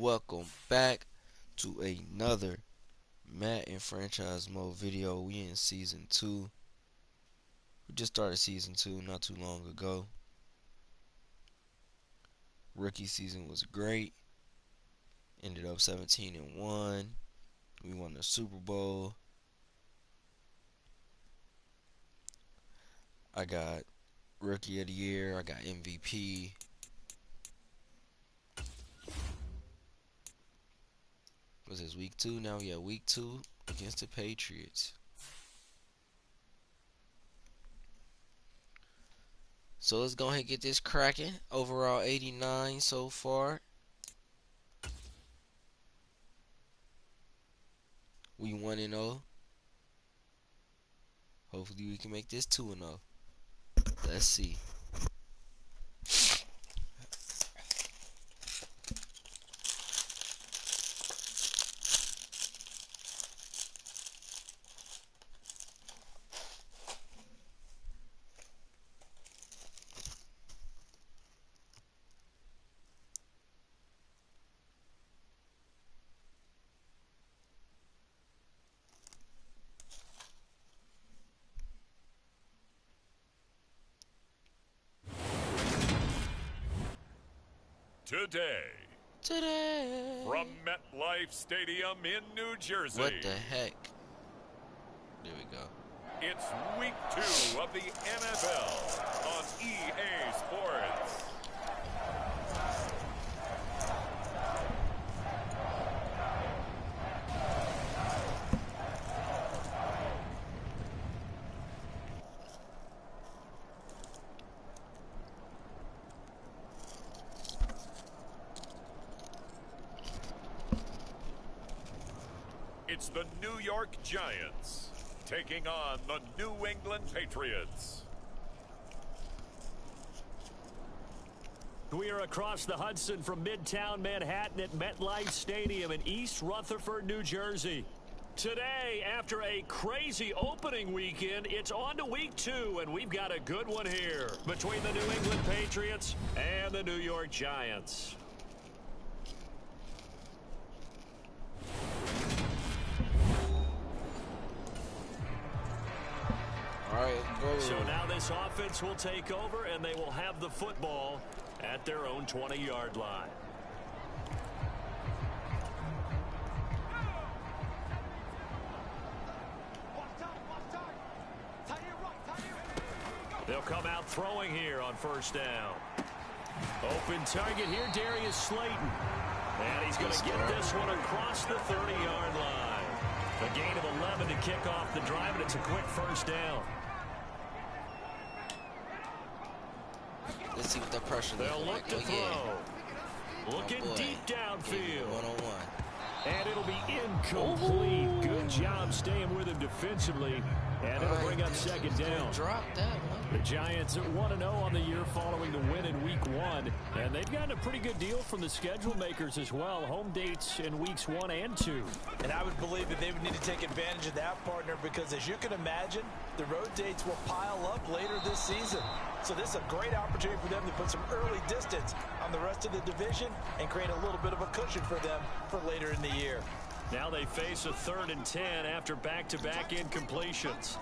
welcome back to another Madden franchise mode video. We in season 2. We just started season 2 not too long ago. Rookie season was great. Ended up 17-1. We won the Super Bowl. I got Rookie of the Year. I got MVP. Was this week 2 now? Yeah, week 2 against the Patriots. So let's go ahead and get this cracking. Overall 89 so far. We 1-0. Hopefully we can make this 2-0. Let's see. Today, from MetLife Stadium in New Jersey. What the heck? There we go. It's week 2 of the NFL on EA Sports. It's the New York Giants taking on the New England Patriots. We are across the Hudson from Midtown Manhattan at MetLife Stadium in East Rutherford, New Jersey. Today, after a crazy opening weekend, it's on to week 2, and we've got a good one here between the New England Patriots and the New York Giants. So now this offense will take over, and they will have the football at their own 20-yard line. They'll come out throwing here on first down. Open target here, Darius Slayton. And he's going to get this one across the 30-yard line. A gain of 11 to kick off the drive, and it's a quick first down. Let's see what that pressure looks like. They'll look to throw. Looking deep downfield. One-on-one. And it'll be incomplete. Good job staying with him defensively. And it'll bring up second down. Drop that one. The Giants are 1-0 on the year following the win in week 1. And they've gotten a pretty good deal from the schedule makers as well. Home dates in weeks 1 and 2. And I would believe that they would need to take advantage of that, partner, because as you can imagine, the road dates will pile up later this season. So this is a great opportunity for them to put some early distance on the rest of the division and create a little bit of a cushion for them for later in the year. Now they face a 3rd and 10 after back-to-back incompletions.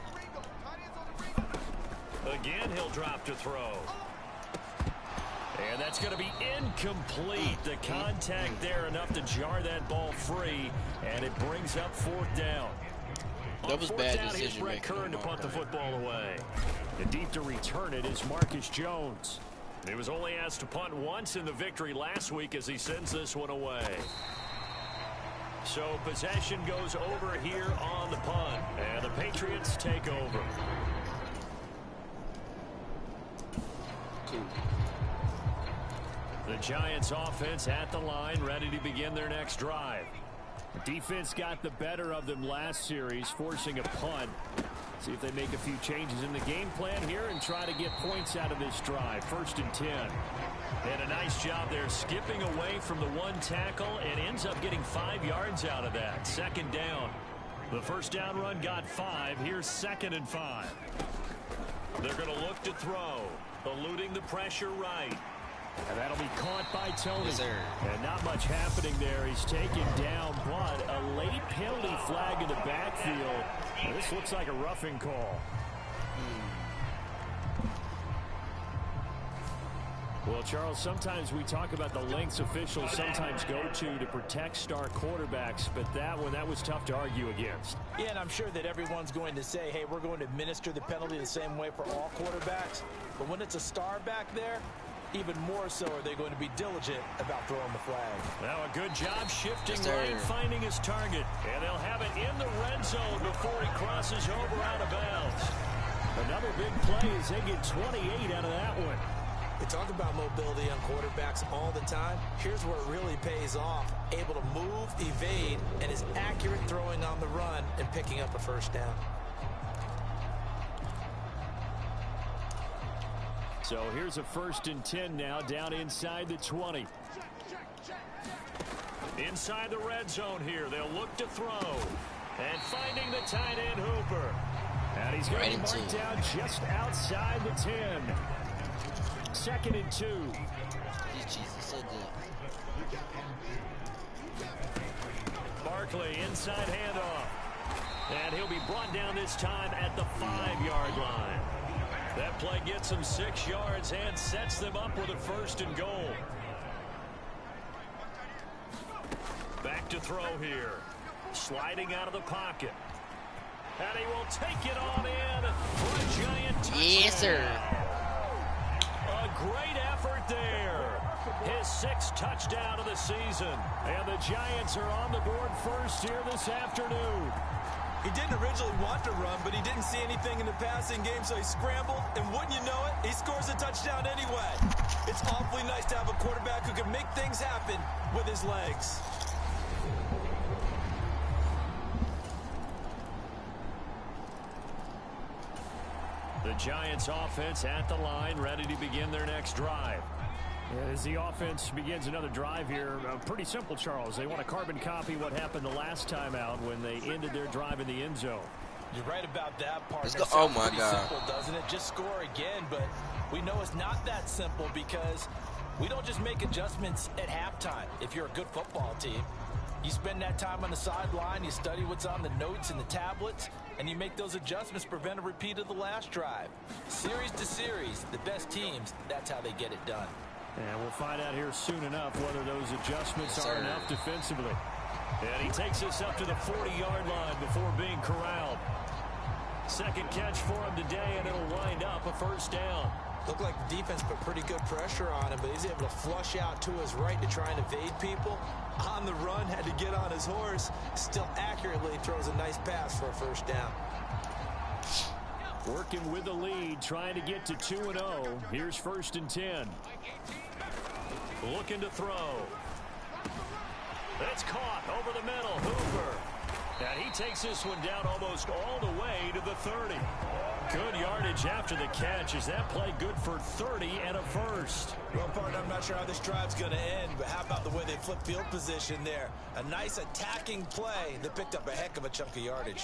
Again, he'll drop to throw. And that's going to be incomplete. The contact there enough to jar that ball free, and it brings up 4th down. That was bad decision Brett making. Kern to punt the football away. And deep to return it is Marcus Jones. He was only asked to punt once in the victory last week as he sends this one away. So possession goes over here on the punt, and the Patriots take over. Cool. The Giants offense at the line, ready to begin their next drive. The defense got the better of them last series, forcing a punt. See if they make a few changes in the game plan here and try to get points out of this drive. 1st and 10. And a nice job there skipping away from the one tackle and ends up getting 5 yards out of that. 2nd down. The first down run got 5. Here's 2nd and 5. They're going to look to throw. Eluding the pressure right. And that'll be caught by Tony. Yes, sir. And not much happening there. He's taken down, but a late penalty flag in the backfield. Now, this looks like a roughing call. Well, Charles, sometimes we talk about the lengths officials sometimes go to protect star quarterbacks, but that was tough to argue against. Yeah, and I'm sure that everyone's going to say, hey, we're going to administer the penalty the same way for all quarterbacks. But when it's a star back there, even more so are they going to be diligent about throwing the flag. Now a good job shifting Yes, right, finding his target. And they'll have it in the red zone before he crosses over out of bounds. Another big play as they get 28 out of that one. We talk about mobility on quarterbacks all the time. Here's where it really pays off. Able to move, evade, and is accurate throwing on the run and picking up a first down. So here's a 1st and 10 now, down inside the 20. Inside the red zone here, they'll look to throw. And finding the tight end Hooper. And he's going to be marked down just outside the 10. 2nd and 2. Jesus, so good. Barkley, inside handoff. And he'll be brought down this time at the 5-yard line. That play gets him 6 yards and sets them up with a 1st and goal. Back to throw here. Sliding out of the pocket. And he will take it on in for a giant touchdown. Yes, sir. A great effort there. His 6th touchdown of the season. And the Giants are on the board first here this afternoon. He didn't originally want to run, but he didn't see anything in the passing game, so he scrambled, and wouldn't you know it, he scores a touchdown anyway. It's awfully nice to have a quarterback who can make things happen with his legs. The Giants offense at the line, ready to begin their next drive. As the offense begins another drive here, pretty simple, Charles. They want to carbon copy what happened the last time out when they ended their drive in the end zone. You're right about that part. Let's go. Oh, my God. Simple, doesn't it? Just score again, but we know it's not that simple because we don't just make adjustments at halftime. If you're a good football team, you spend that time on the sideline, you study what's on the notes and the tablets, and you make those adjustments to prevent a repeat of the last drive. Series to series, the best teams, that's how they get it done. And we'll find out here soon enough whether those adjustments are enough defensively. And he takes us up to the 40-yard line before being corralled. 2nd catch for him today, and it'll wind up a 1st down. Looked like the defense put pretty good pressure on him, but he's able to flush out to his right to try and evade people. On the run, had to get on his horse. Still accurately throws a nice pass for a 1st down. Working with the lead, trying to get to 2-0. Here's 1st and 10. Looking to throw. That's caught over the middle. Hooper. And he takes this one down almost all the way to the 30. Good yardage after the catch. Is that play good for 30 and a 1st? Well, partner, I'm not sure how this drive's going to end, but how about the way they flip field position there? A nice attacking play that picked up a heck of a chunk of yardage.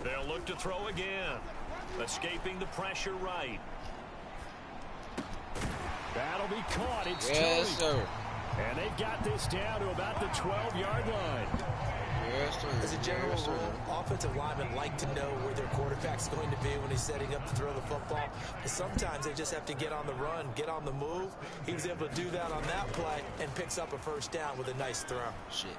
They'll look to throw again. Escaping the pressure right. That'll be caught. It's Yes, sir. And they've got this down to about the 12-yard line. Yes, sir. As a general rule, offensive linemen like to know where their quarterback's going to be when he's setting up to throw the football. But sometimes they just have to get on the run, get on the move. He was able to do that on that play and picks up a 1st down with a nice throw. Shit.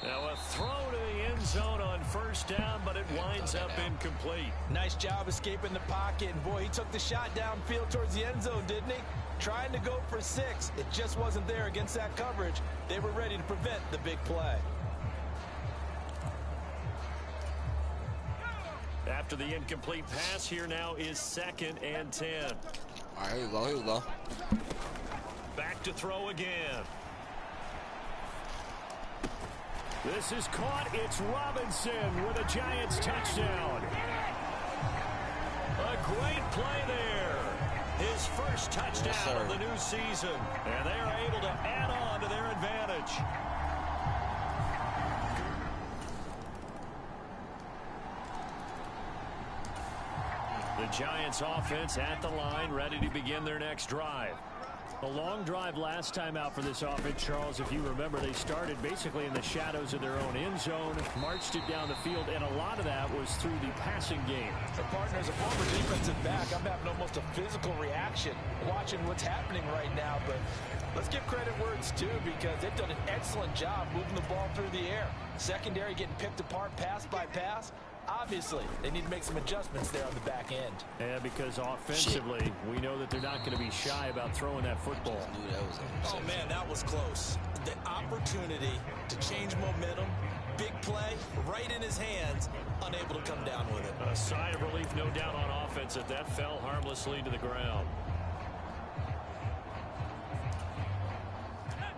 Now a throw to the end zone on 1st down, but it winds up incomplete. Nice job escaping the pocket, and boy, he took the shot downfield towards the end zone, didn't he? Trying to go for 6. It just wasn't there against that coverage. They were ready to prevent the big play. After the incomplete pass, here now is 2nd and 10. All right, here we go, here we go. Back to throw again. This is caught. It's Robinson with a Giants touchdown. A great play there. His 1st touchdown of the new season. And they are able to add on to their advantage. The The Giants offense at the line, ready to begin their next drive. A long drive last time out for this offense, Charles. If you remember, they started basically in the shadows of their own end zone, marched it down the field, and a lot of that was through the passing game. The partner is a former defensive back. I'm having almost a physical reaction watching what's happening right now, but let's give credit where it's due because they've done an excellent job moving the ball through the air. Secondary getting picked apart pass by pass. Obviously, they need to make some adjustments there on the back end. Yeah, because offensively, we know that they're not going to be shy about throwing that football. Oh, man, that was close. The opportunity to change momentum, big play, right in his hands, unable to come down with it. A sigh of relief, no doubt, on offense that that fell harmlessly to the ground.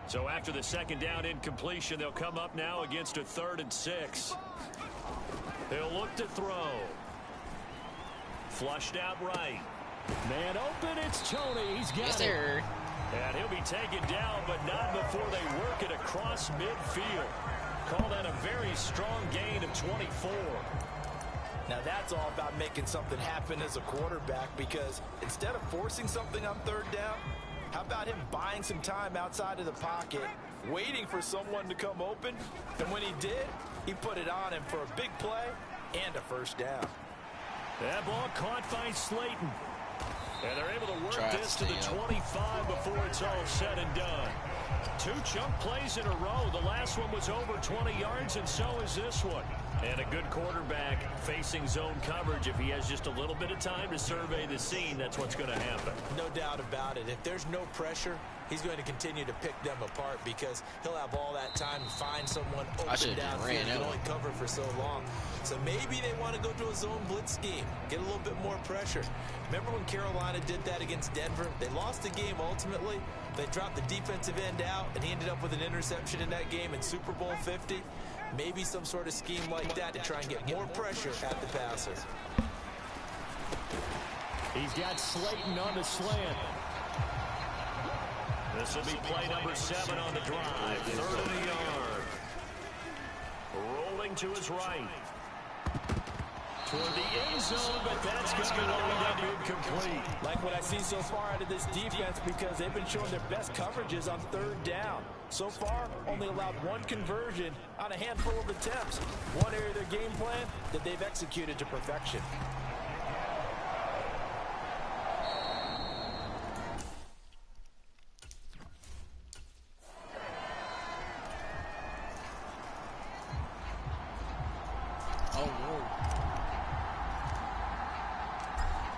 So after the second down incompletion, they'll come up now against a 3rd and 6. They'll look to throw. Flushed out right. Man open, it's Tony. He's got it. And he'll be taken down, but not before they work it across midfield. Call that a very strong gain of 24. Now that's all about making something happen as a quarterback because instead of forcing something on 3rd down, how about him buying some time outside of the pocket, waiting for someone to come open, and when he did, he put it on him for a big play and a 1st down. That ball caught by Slayton. And they're able to work this to the 25 before it's all said and done. 2 chunk plays in a row. The last one was over 20 yards, and so is this one. And a good quarterback facing zone coverage. If he has just a little bit of time to survey the scene, that's what's going to happen. No doubt about it. If there's no pressure, he's going to continue to pick them apart because he'll have all that time to find someone open downfield. He can only cover for so long. So maybe they want to go to a zone blitz scheme, get a little bit more pressure. Remember when Carolina did that against Denver? They lost the game ultimately. They dropped the defensive end out, and he ended up with an interception in that game in Super Bowl 50. Maybe some sort of scheme like that to try and get more pressure at the passer. He's got Slayton on the slant. This will be play number 7 on the drive. 3rd and a yard. Rolling to his right. Toward the end zone, but that's going to be incomplete. Like what I've seen so far out of this defense because they've been showing their best coverages on 3rd down. So far, only allowed 1 conversion on a handful of attempts. One area of their game plan that they've executed to perfection.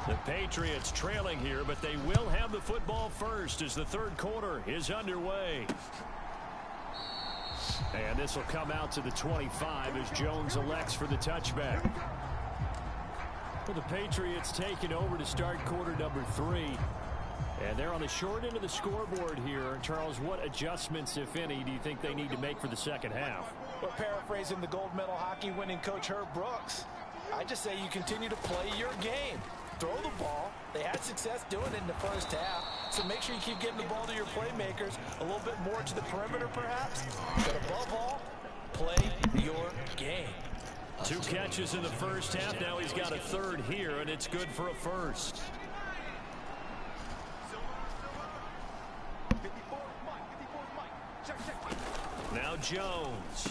The Patriots trailing here, but they will have the football first as the 3rd quarter is underway. And this will come out to the 25 as Jones elects for the touchback. Well, the Patriots taking over to start quarter number 3. And they're on the short end of the scoreboard here. Charles, what adjustments, if any, do you think they need to make for the second half? Well, paraphrasing the gold medal hockey winning coach Herb Brooks, I just say you continue to play your game. Throw the ball. They had success doing it in the first half, so make sure you keep getting the ball to your playmakers a little bit more to the perimeter perhaps. But above all, play your game. 2 catches in the first half. Now he's got a 3rd here, and it's good for a 1st. Now Jones.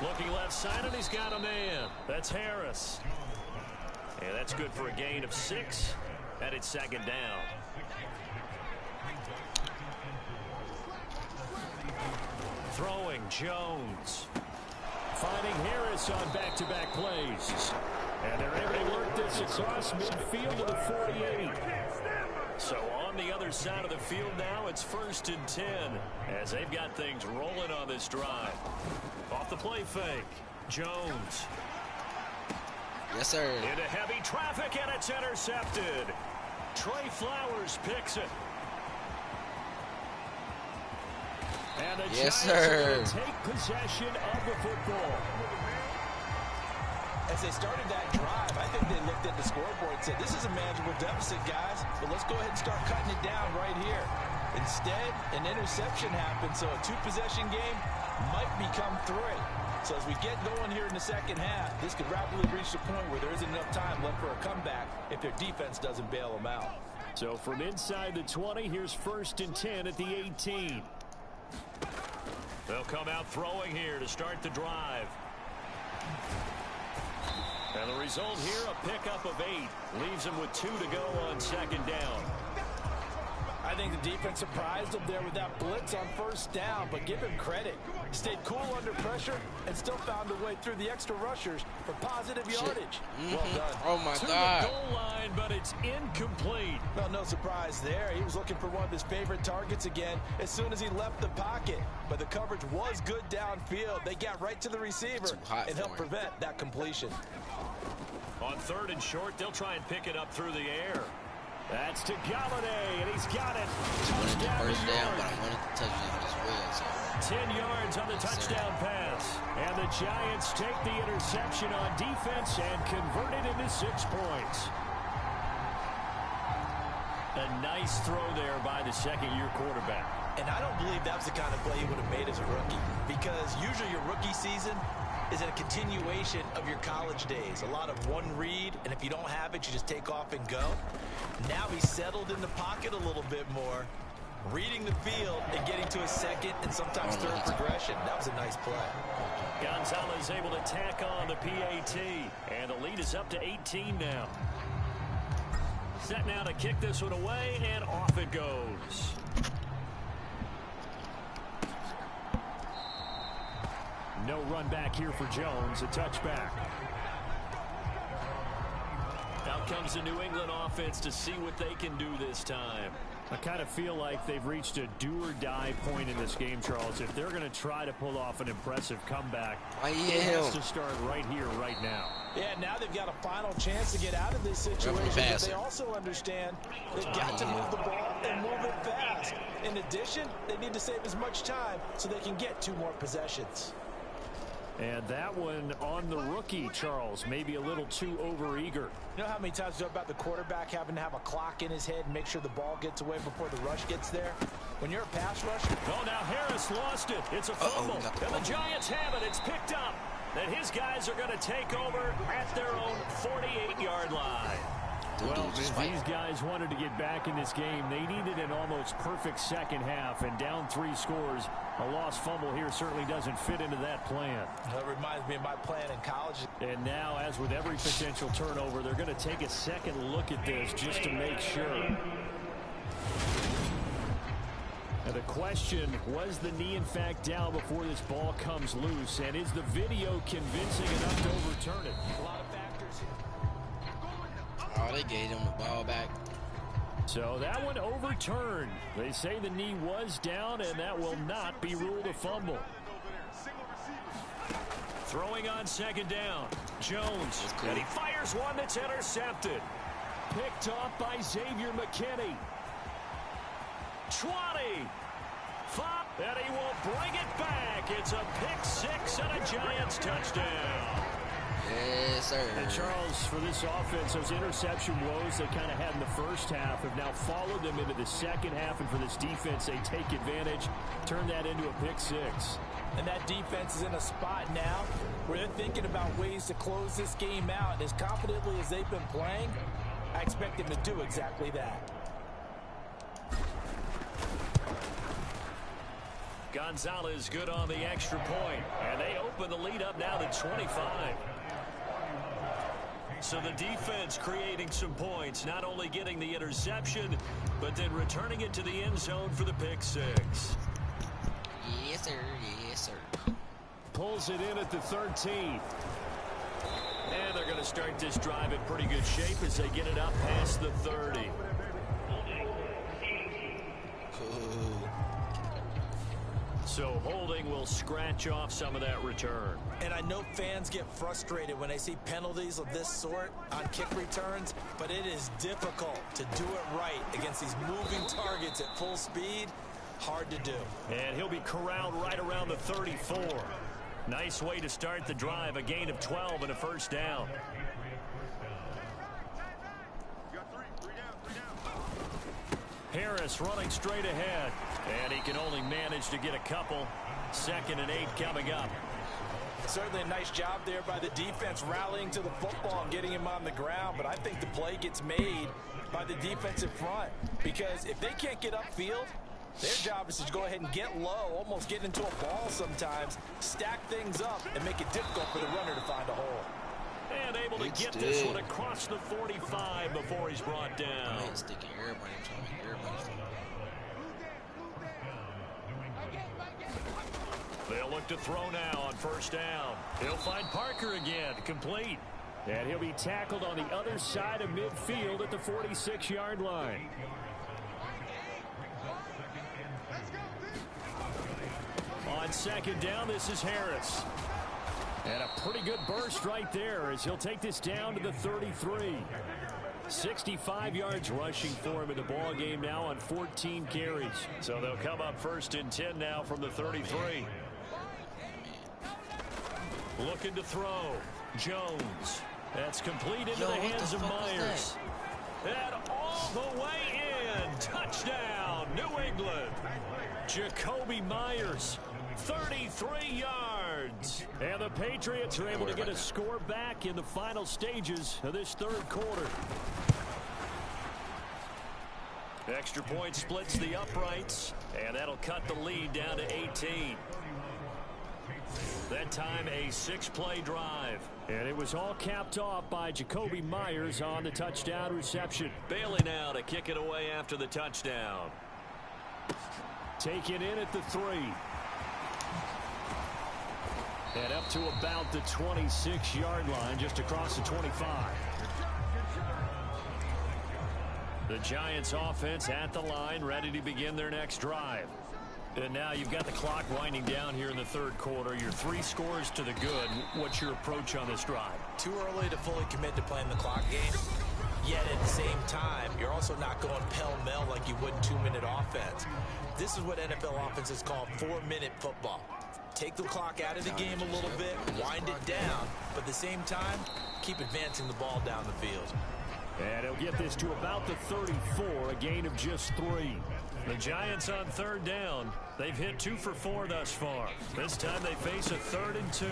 Looking left side, and he's got a man. That's Harris. And that's good for a gain of 6, and it's 2nd down. Throwing Jones. Finding Harris on back-to-back plays. And they're able to work this across midfield to the 48. So on the other side of the field now, it's 1st and 10 as they've got things rolling on this drive. Off the play fake, Jones. Yes, sir. Into heavy traffic, and it's intercepted. Trey Flowers picks it. And the Giants are going to take possession of the football. As they started that drive, I think they looked at the scoreboard and said, this is a manageable deficit, guys, but let's go ahead and start cutting it down right here. Instead, an interception happened, so a 2-possession game might become 3. So as we get going here in the second half, this could rapidly reach the point where there isn't enough time left for a comeback if their defense doesn't bail them out. So from inside the 20, here's 1st and 10 at the 18. They'll come out throwing here to start the drive. And the result here, a pickup of 8. Leaves them with 2 to go on 2nd down. I think the defense surprised him there with that blitz on 1st down, but give him credit. Stayed cool under pressure and still found a way through the extra rushers for positive yardage. Well done. Oh, my to God. the goal line, but it's incomplete. Well, no surprise there. He was looking for one of his favorite targets again as soon as he left the pocket. But the coverage was good downfield. They got right to the receiver and helped prevent that completion. On 3rd and short, they'll try and pick it up through the air. That's to Galladay, and he's got it. Touchdown. First down, but I wanted the touchdown as well. So. 10 yards on the touchdown pass. And the Giants take the interception on defense and convert it into 6 points. A nice throw there by the 2nd-year quarterback. And I don't believe that was the kind of play he would have made as a rookie, because usually your rookie season is a continuation of your college days. A lot of one read, and if you don't have it, you just take off and go. Now he's settled in the pocket a little bit more, reading the field and getting to his 2nd and sometimes 3rd progression. That was a nice play. Gonzalez able to tack on the PAT, and the lead is up to 18 now. Set now to kick this one away, and off it goes. No run back here for Jones, a touchback. Out comes the New England offense to see what they can do this time. I kind of feel like they've reached a do-or-die point in this game, Charles. If they're going to try to pull off an impressive comeback, it has to start right here, right now. Yeah, now they've got a final chance to get out of this situation, but they also understand they've got to move the ball and move it fast. In addition, they need to save as much time so they can get 2 more possessions. And that one on the rookie, Charles, maybe a little too overeager. You know how many times we talk about the quarterback having to have a clock in his head and make sure the ball gets away before the rush gets there? When you're a pass rusher... Oh, now Harris lost it. It's a fumble. And the Giants have it. It's picked up. And his guys are going to take over at their own 48-yard line. Well, if these guys wanted to get back in this game, they needed an almost perfect second half, and down 3 scores. A lost fumble here certainly doesn't fit into that plan. That reminds me of my plan in college. And now, as with every potential turnover, they're going to take a second look at this just to make sure. Now the question, was the knee in fact down before this ball comes loose? And is the video convincing enough to overturn it? A lot of factors here. Oh, they gave him the ball back. So that one overturned. They say the knee was down, and that will not be ruled a fumble. Throwing on 2nd down. Jones. And he fires one that's intercepted. Picked off by Xavier McKinney. 20. 5. And he will bring it back. It's a pick 6 and a Giants touchdown. Yes, sir. And Charles, for this offense, those interception woes they kind of had in the first half have now followed them into the second half. And for this defense, they take advantage, turn that into a pick 6. And that defense is in a spot now where they're thinking about ways to close this game out. And as confidently as they've been playing, I expect them to do exactly that. Gonzalez good on the extra point. And they open the lead up now to 25. So the defense creating some points, not only getting the interception, but then returning it to the end zone for the pick 6. Yes, sir. Yes, sir. Pulls it in at the 13. And they're going to start this drive in pretty good shape as they get it up past the 30. So holding will scratch off some of that return. And I know fans get frustrated when they see penalties of this sort on kick returns, but it is difficult to do it right against these moving targets at full speed. Hard to do. And he'll be corralled right around the 34. Nice way to start the drive, a gain of 12 and a first down. Harris running straight ahead. And he can only manage to get a couple. 2nd and 8 coming up. Certainly a nice job there by the defense rallying to the football and getting him on the ground, but I think the play gets made by the defensive front because if they can't get upfield, their job is to go ahead and get low, almost get into a ball sometimes, stack things up, and make it difficult for the runner to find a hole. And able to get this one across the 45 before he's brought down. I ain't sticking everybody. I'm trying to make everybody. They'll look to throw now on first down. He'll find Parker again, complete. And he'll be tackled on the other side of midfield at the 46-yard line. On second down, this is Harris. And a pretty good burst right there as he'll take this down to the 33. 65 yards rushing for him in the ball game now on 14 carries. So they'll come up first and 10 now from the 33. Looking to throw. Jones. That's complete into the hands of Myers. And all the way in. Touchdown, New England. Jacoby Myers. 33 yards. And the Patriots are able to get a score back in the final stages of this third quarter. Extra point splits the uprights, and that'll cut the lead down to 18. That time a 6-play drive. And it was all capped off by Jacoby Myers on the touchdown reception. Bailey now to kick it away after the touchdown. Taken in at the 3. And up to about the 26-yard line, just across the 25. The Giants offense at the line, ready to begin their next drive. And now you've got the clock winding down here in the third quarter. Your 3 scores to the good. What's your approach on this drive? Too early to fully commit to playing the clock game. Yet at the same time, you're also not going pell-mell like you would in 2-minute offense. This is what NFL offenses call 4-minute football. Take the clock out of the game a little bit, wind it down, but at the same time, keep advancing the ball down the field. And he'll get this to about the 34, a gain of just 3. The Giants on third down. They've hit 2 for 4 thus far. This time they face a 3rd and 2.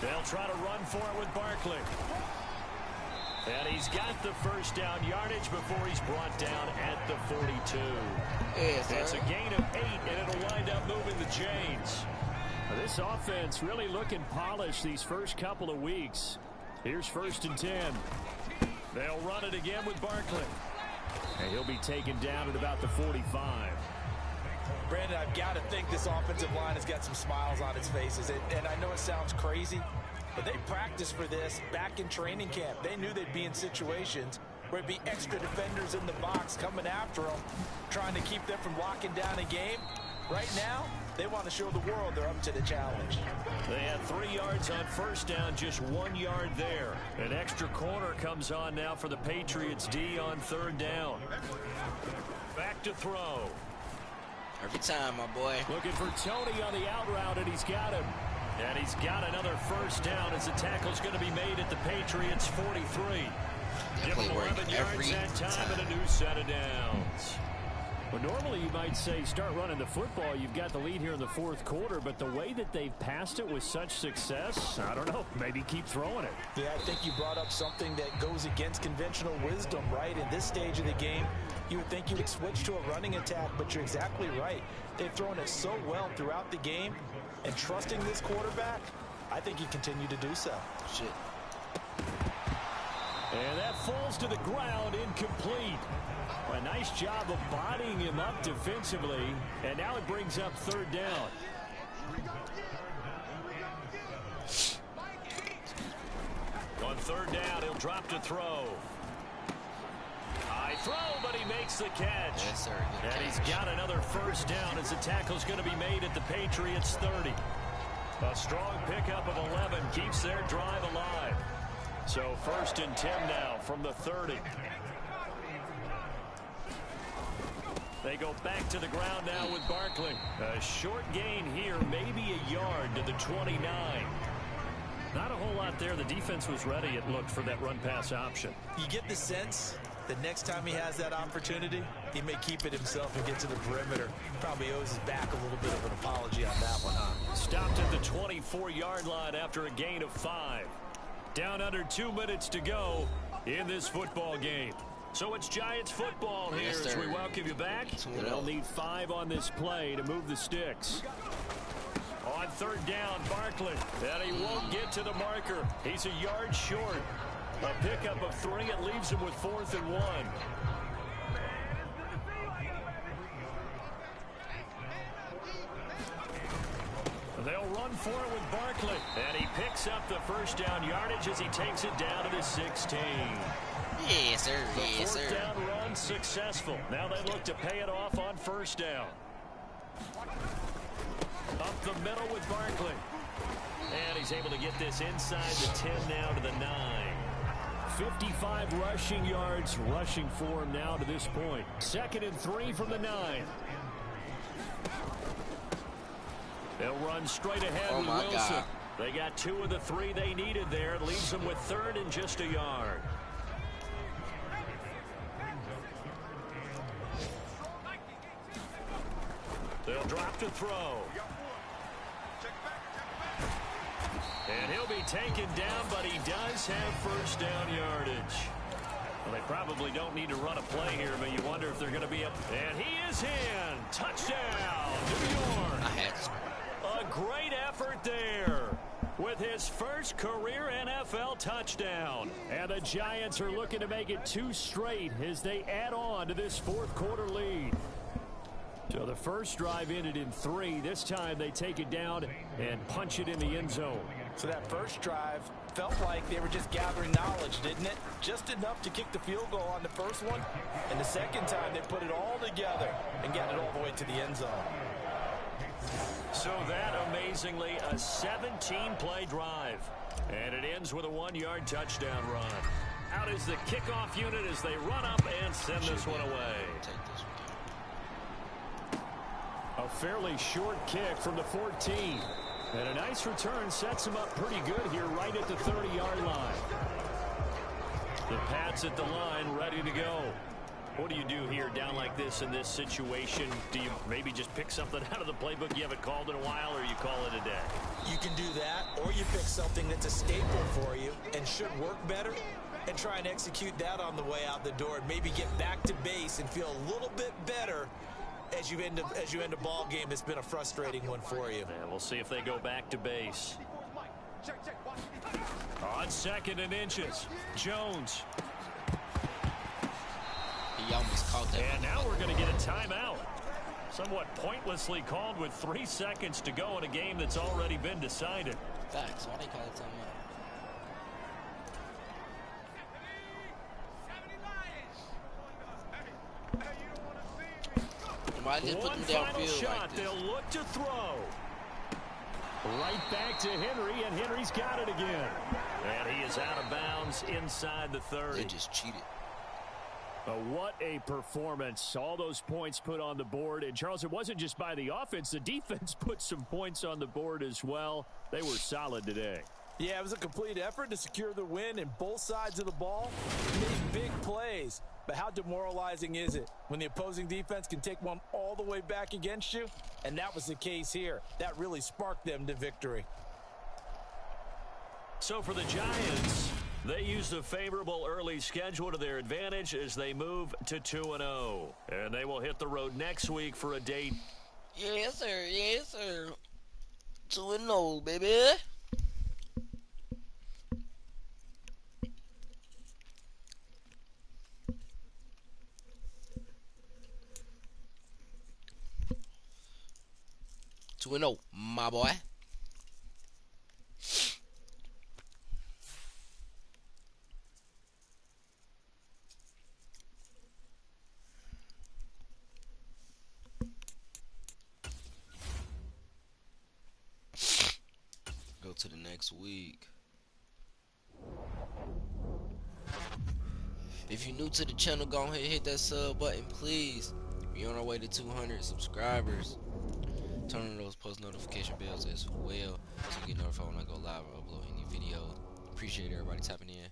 They'll try to run for it with Barkley. And he's got the first down yardage before he's brought down at the 42. It's a gain of 8, and it'll wind up moving the chains. This offense really looking polished these first couple of weeks. Here's 1st and 10. They'll run it again with Barkley. And he'll be taken down at about the 45. Brandon, I've got to think this offensive line has got some smiles on its faces. And I know it sounds crazy, but they practiced for this back in training camp. They knew they'd be in situations where it'd be extra defenders in the box coming after them, trying to keep them from locking down a game. Right now, they want to show the world they're up to the challenge. They had 3 yards on first down, just 1 yard there. An extra corner comes on now for the Patriots D on third down. Back to throw. Every time, my boy. Looking for Tony on the out route, and he's got him. And he's got another first down as the tackle's going to be made at the Patriots 43. Give him 11 yards that time and a new set of downs. Well, normally you might say start running the football. You've got the lead here in the fourth quarter, but the way that they've passed it with such success, I don't know, maybe keep throwing it. Yeah, I think you brought up something that goes against conventional wisdom, right? In this stage of the game, you would think you would switch to a running attack, but you're exactly right. They've thrown it so well throughout the game, and trusting this quarterback, I think you continue to do so. Shit. And that falls to the ground, incomplete. A nice job of bodying him up defensively, and now it brings up third down. On third down, he'll drop to throw. High throw, but he makes the catch. Yes, sir. And he's got another first down as the tackle's going to be made at the Patriots 30. A strong pickup of 11 keeps their drive alive. So 1st and 10 now from the 30. They go back to the ground now with Barkley. A short gain here, maybe a yard to the 29. Not a whole lot there. The defense was ready, it looked, for that run-pass option. You get the sense that next time he has that opportunity, He may keep it himself and get to the perimeter. Probably owes his back a little bit of an apology on that one, huh? Stopped at the 24-yard line after a gain of 5. Down under 2 minutes to go in this football game. So it's Giants football here as we welcome you back. They'll need 5 on this play to move the sticks. On third down, Barkley. And he won't get to the marker. He's a yard short. A pickup of 3. It leaves him with 4th and 1. They'll run for it with Barkley. And he picks up the first down yardage as he takes it down to the 16. Yes, sir. The fourth down run successful. Now they look to pay it off on first down. Up the middle with Barkley. And he's able to get this inside the 10 now to the 9. 55 rushing yards rushing for him now to this point. 2nd and 3 from the 9. They'll run straight ahead with Wilson. God. They got 2 of the 3 they needed there. It leaves them with 3rd and just a yard. They'll drop to throw. And he'll be taken down, but he does have first down yardage. Well, they probably don't need to run a play here, but you wonder if they're going to be up. And he is in. Touchdown, New York. I had to. A great effort there with his first career NFL touchdown. And the Giants are looking to make it 2 straight as they add on to this 4th quarter lead. So the first drive ended in 3. This time they take it down and punch it in the end zone. So that first drive felt like they were just gathering knowledge, didn't it? Just enough to kick the field goal on the first one. And the second time they put it all together and got it all the way to the end zone. So that, amazingly, a 17-play drive. And it ends with a 1-yard touchdown run. Out is the kickoff unit as they run up and send this one away. A fairly short kick from the 14. And a nice return sets him up pretty good here right at the 30-yard line. The Pats at the line ready to go. What do you do here down like this in this situation? Do you maybe just pick something out of the playbook you haven't called in a while, or you call it a day? You can do that, or you pick something that's a staple for you and should work better and try and execute that on the way out the door and maybe get back to base and feel a little bit better as you end a ball game that's been a frustrating one for you. Yeah, we'll see if they go back to base. On 2nd and inches, Jones. He almost caught that. And now we're going to get a timeout. Somewhat pointlessly called with 3 seconds to go in a game that's already been decided. Facts. Why they call it timeout? Why just put them downfield shot. like this? They'll look to throw. Right back to Henry, and Henry's got it again. And he is out of bounds inside the 30. They just cheated. What a performance. All those points put on the board. And, Charles, it wasn't just by the offense. The defense put some points on the board as well. They were solid today. Yeah, it was a complete effort to secure the win, and both sides of the ball made big plays. But how demoralizing is it when the opposing defense can take one all the way back against you? And that was the case here. That really sparked them to victory. So for the Giants, they used a favorable early schedule to their advantage as they move to 2-0. And they will hit the road next week for a date. Yes, sir. Yes, sir. 2-0, baby. My boy. Go to the next week. If you're new to the channel, go ahead and hit that sub button, please. We're on our way to 200 subscribers. Turn on those post notification bells as well, so you get notified when I go live or upload any video. Appreciate everybody tapping in.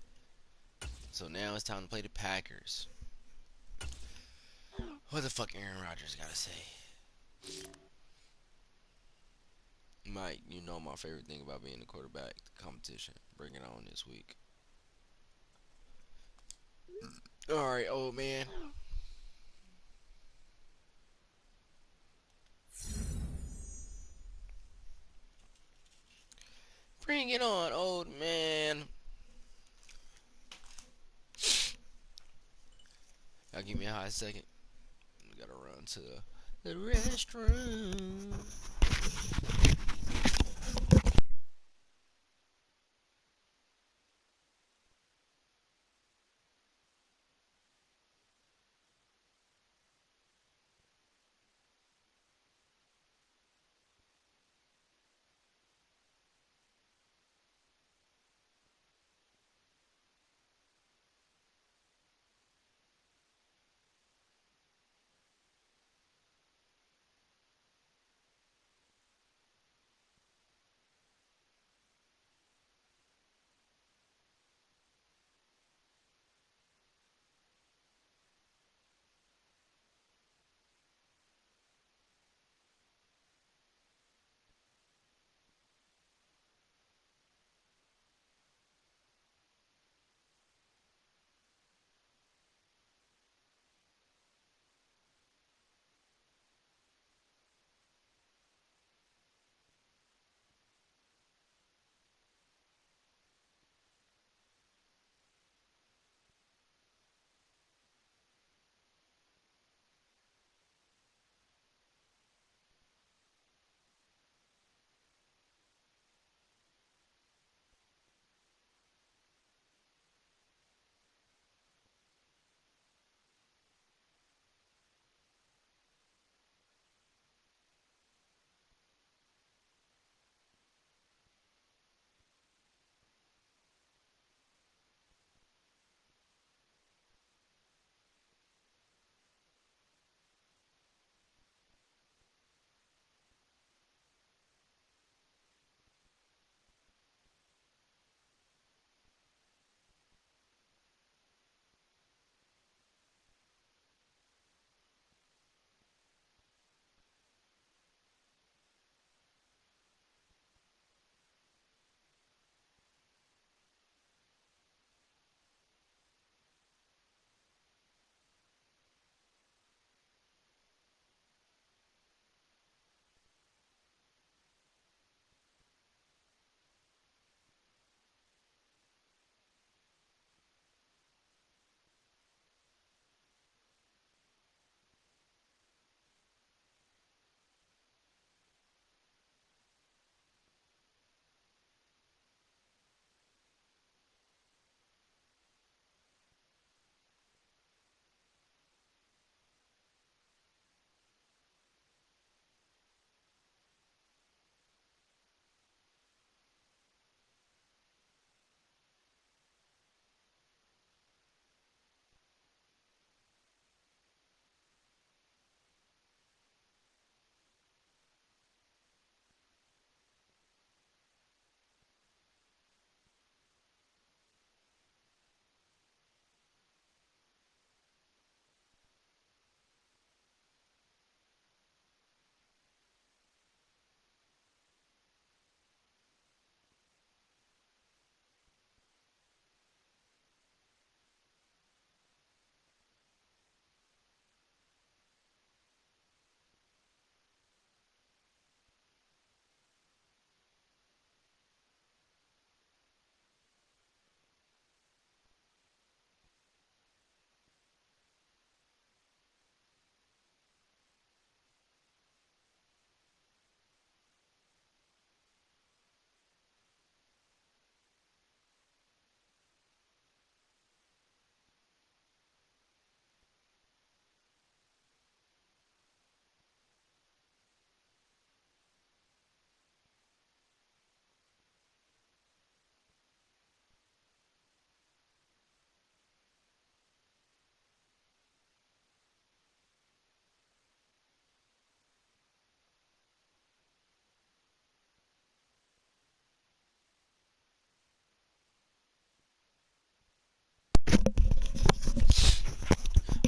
So now it's time to play the Packers. What the fuck Aaron Rodgers gotta say? Mike, you know my favorite thing about being the quarterback, the competition. Bring it on this week. Alright, old man. Bring it on, old man. Y'all give me a hot second. We gotta run to the restroom.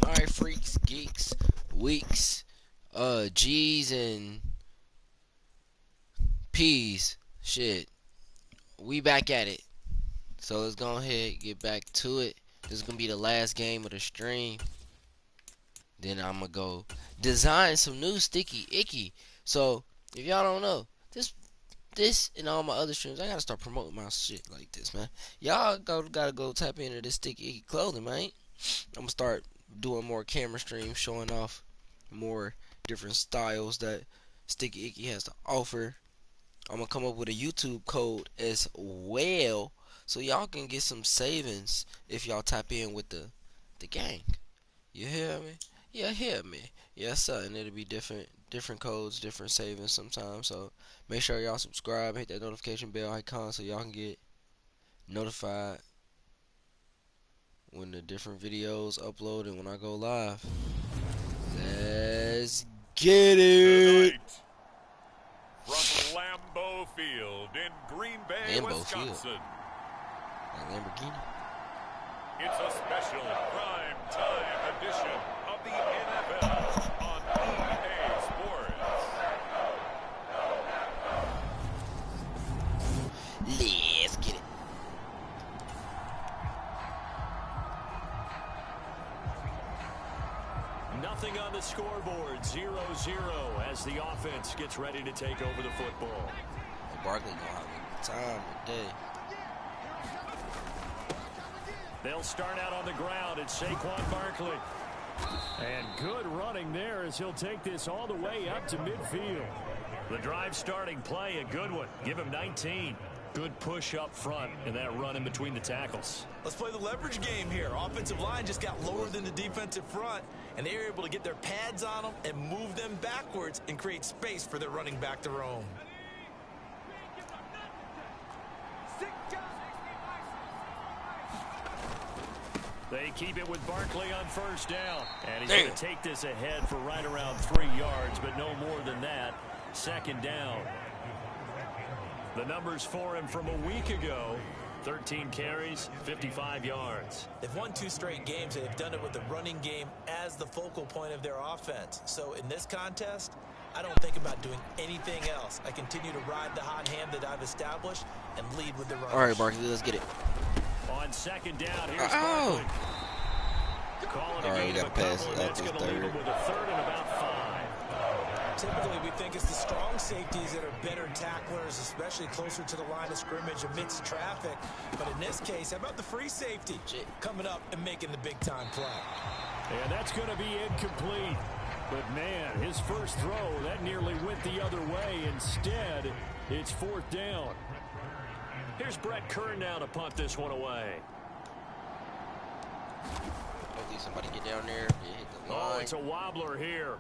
Alright, freaks, geeks. weeks, G's and P's. Shit, we back at it. So let's go ahead get back to it. This is gonna be the last game of the stream. Then I'm gonna go design some new Sticky Icky. So if y'all don't know, this and all my other streams, I gotta start promoting my shit like this, man. Y'all gotta go tap into this Sticky Icky Clothing, man. I'm gonna start doing more camera streams, showing off more different styles that Sticky Icky has to offer. I'm gonna come up with a YouTube code as well, so y'all can get some savings if y'all tap in with the gang. You hear me? Yeah, hear me. Yes, sir. And it'll be different codes, different savings sometimes. So make sure y'all subscribe, hit that notification bell icon so y'all can get notified when the different videos upload and when I go live. Let's get it. Tonight, from Lambeau Field in Green Bay, Wisconsin. Like Lamborghini. It's a special prime time edition of the NFL on EA Sports. Let's get it. Nothing on the scoreboard, 0-0 as the offense gets ready to take over the football. Barkley gonna have a good time today. They'll start out on the ground. It's Saquon Barkley. And good running there as he'll take this all the way up to midfield. The drive starting play, a good one. Give him 19. Good push up front and that run in between the tackles. Let's play the leverage game here. Offensive line just got lower than the defensive front, and they were able to get their pads on them and move them backwards and create space for their running back to roam. They keep it with Barkley on first down. And he's going to take this ahead for right around 3 yards, but no more than that. Second down. The numbers for him from a week ago. 13 carries, 55 yards. They've won 2 straight games, and they've done it with the running game as the focal point of their offense. So in this contest, I don't think about doing anything else. I continue to ride the hot hand that I've established and lead with the run. All right, Barkley, let's get it. On second down, here's Barkley. Calling a game of a couple, and that's going to leave him with a third and about 5. Typically, we think it's the strong safeties that are better tacklers, especially closer to the line of scrimmage amidst traffic. But in this case, how about the free safety coming up and making the big-time play? And that's going to be incomplete. But, man, his first throw, that nearly went the other way. Instead, it's 4th down. Here's Brett Kern now to punt this one away. Hopefully somebody get down there. Hit the line. Oh, it's a wobbler here.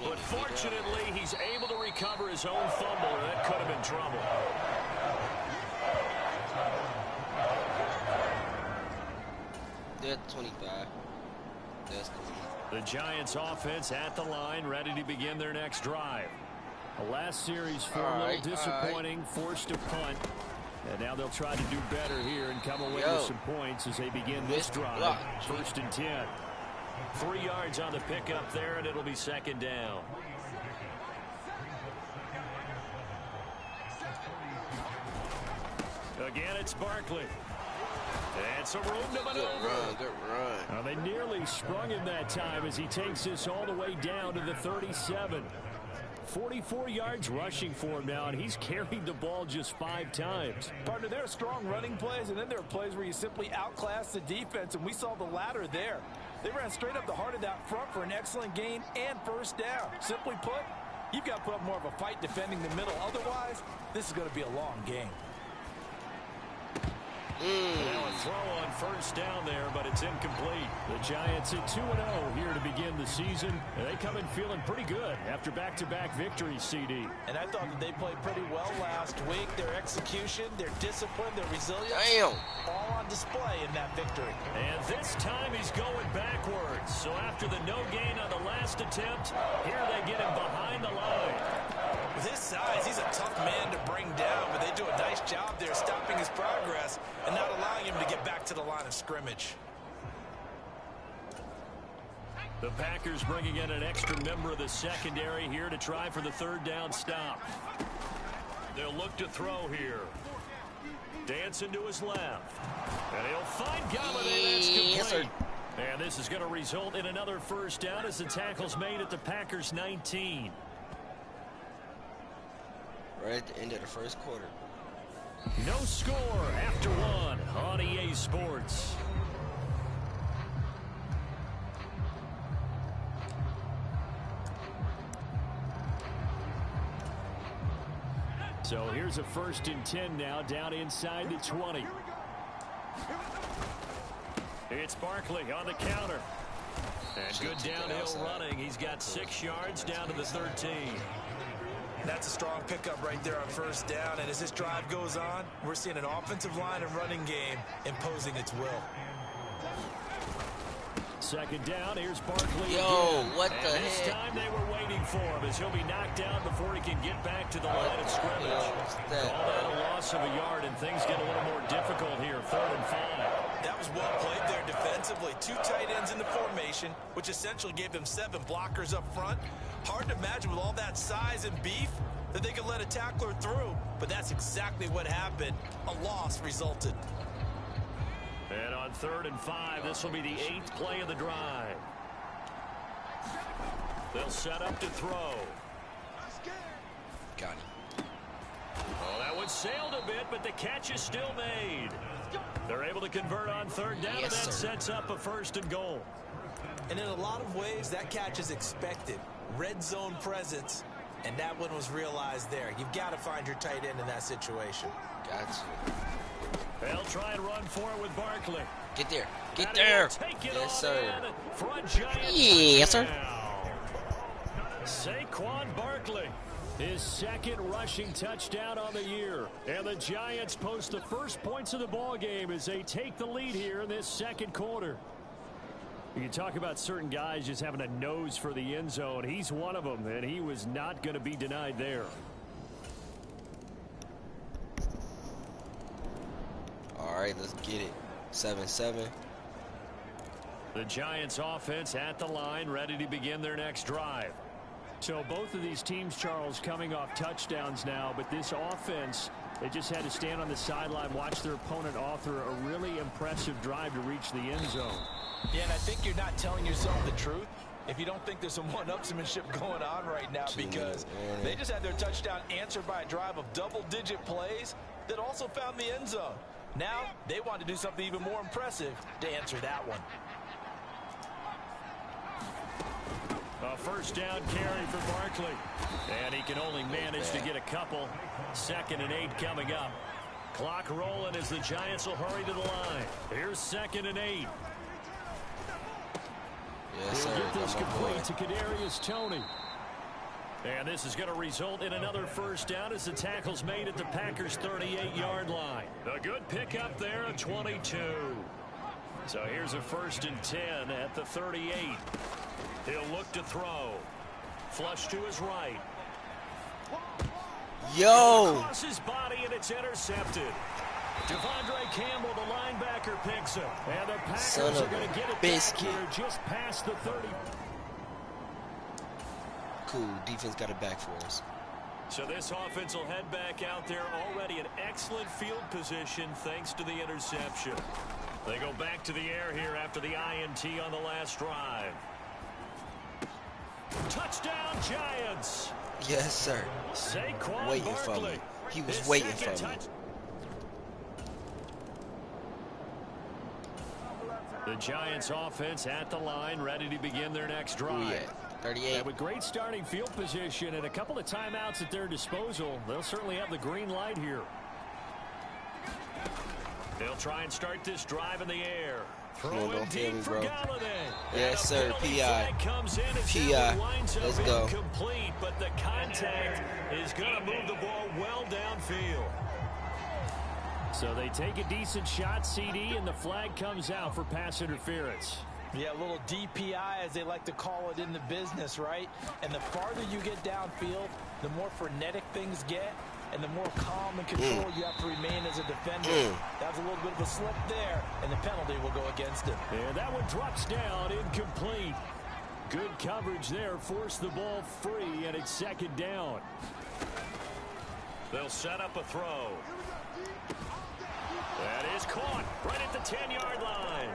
But fortunately, he's able to recover his own fumble, or that could have been trouble. They're at 25. That's cool. The Giants offense at the line, ready to begin their next drive. The last series for a little disappointing, forced to punt. And now they'll try to do better here and come away with some points as they begin this drive. 1st and 10. 3 yards on the pickup there, and it'll be second down. Again, it's Barkley. And some room to maneuver. Good run. Now, they nearly sprung him that time as he takes this all the way down to the 37. 44 yards rushing for him now, and he's carried the ball just 5 times. Partner, there are strong running plays, and then there are plays where you simply outclass the defense, and we saw the latter there. They ran straight up the heart of that front for an excellent gain and first down. Simply put, you've got to put up more of a fight defending the middle. Otherwise, this is going to be a long game. Now a throw on first down there, but it's incomplete. The Giants at 2-0 here to begin the season. And they come in feeling pretty good after back-to-back victories, CD. And I thought that they played pretty well last week. Their execution, their discipline, their resilience, all on display in that victory. And this time he's going backwards. So after the no gain on the last attempt, here they get him behind the line. With his size, he's a tough man to bring down, but they do a nice job there stopping his progress and not allowing him to get back to the line of scrimmage. The Packers bringing in an extra member of the secondary here to try for the third down stop. They'll look to throw here. Dancing to his left. And he'll find Galladay. That's complete. Yes, sir. And this is going to result in another first down as the tackle's made at the Packers 19. Right at the end of the first quarter. No score after one on EA Sports. So here's a 1st and 10 now, down inside the 20. It's Barkley on the counter. And good downhill running. He's got 6 yards down to the 13. That's a strong pickup right there on first down. And as this drive goes on, we're seeing an offensive line and running game imposing its will. 2nd down, here's Barkley. Yo, again. what the and this heck? time they were waiting for him as he'll be knocked down before he can get back to the line of scrimmage. Call that a loss of a yard, and things get a little more difficult here. 3rd and 5. That was well played there defensively. 2 tight ends in the formation, which essentially gave them 7 blockers up front. Hard to imagine with all that size and beef that they could let a tackler through, but that's exactly what happened. A loss resulted. And on 3rd and 5, this will be the 8th play of the drive. They'll set up to throw. Got him. Oh, that one sailed a bit, but the catch is still made. They're able to convert on 3rd down, and that sets up a 1st and goal. And in a lot of ways, that catch is expected. Red zone presence, and that one was realized there. You've got to find your tight end in that situation. Gotcha. They'll try and run for it with Barkley. Get there. Get there. Yes, sir. Yes, sir. Saquon Barkley, his 2nd rushing touchdown on the year. And the Giants post the first points of the ball game as they take the lead here in this 2nd quarter. You can talk about certain guys just having a nose for the end zone. He's one of them, and he was not going to be denied there. All right, let's get it. 7-7. The Giants offense at the line, ready to begin their next drive. So both of these teams, Charles, coming off touchdowns now, but this offense, they just had to stand on the sideline, watch their opponent author a really impressive drive to reach the end zone. Yeah, and I think you're not telling yourself the truth if you don't think there's some one-upsmanship going on right now, because they just had their touchdown answered by a drive of double-digit plays that also found the end zone. Now they want to do something even more impressive to answer that one. A 1st down carry for Barkley. And he can only manage to get a couple. 2nd and 8 coming up. Clock rolling as the Giants will hurry to the line. Here's 2nd and 8. Yes, sir. He'll get this complete to Kadarius Toney. And this is going to result in another 1st down as the tackle's made at the Packers' 38-yard line. A good pickup there at 22. So here's a 1st and 10 at the 38. He'll look to throw. Flush to his right. Yo! Across his body, and it's intercepted. Devondre Campbell, the linebacker, picks it. And the Packers are going to get it back here just past the 30. Cool. Defense got it back for us. So this offense will head back out there, already in excellent field position thanks to the interception. They go back to the air here after the INT on the last drive. Touchdown, Giants. Yes, sir. Saquon waiting for Barkley. me. He was waiting for me. The Giants offense at the line, ready to begin their next drive. 38. And with great starting field position and a couple of timeouts at their disposal, they'll certainly have the green light here. They'll try and start this drive in the air. Throw it deep for Galladay. Yes, sir. PI. Comes in as PI. Let's go. Incomplete, but the contact is going to move the ball well downfield. So they take a decent shot, CD, and the flag comes out for pass interference. Yeah, a little DPI, as they like to call it in the business, right? And the farther you get downfield, the more frenetic things get, and the more calm and control you have to remain as a defender. That was a little bit of a slip there, and the penalty will go against him. And that one drops down, incomplete. Good coverage there. Forced the ball free, and it's second down. They'll set up a throw. That is caught right at the 10-yard line.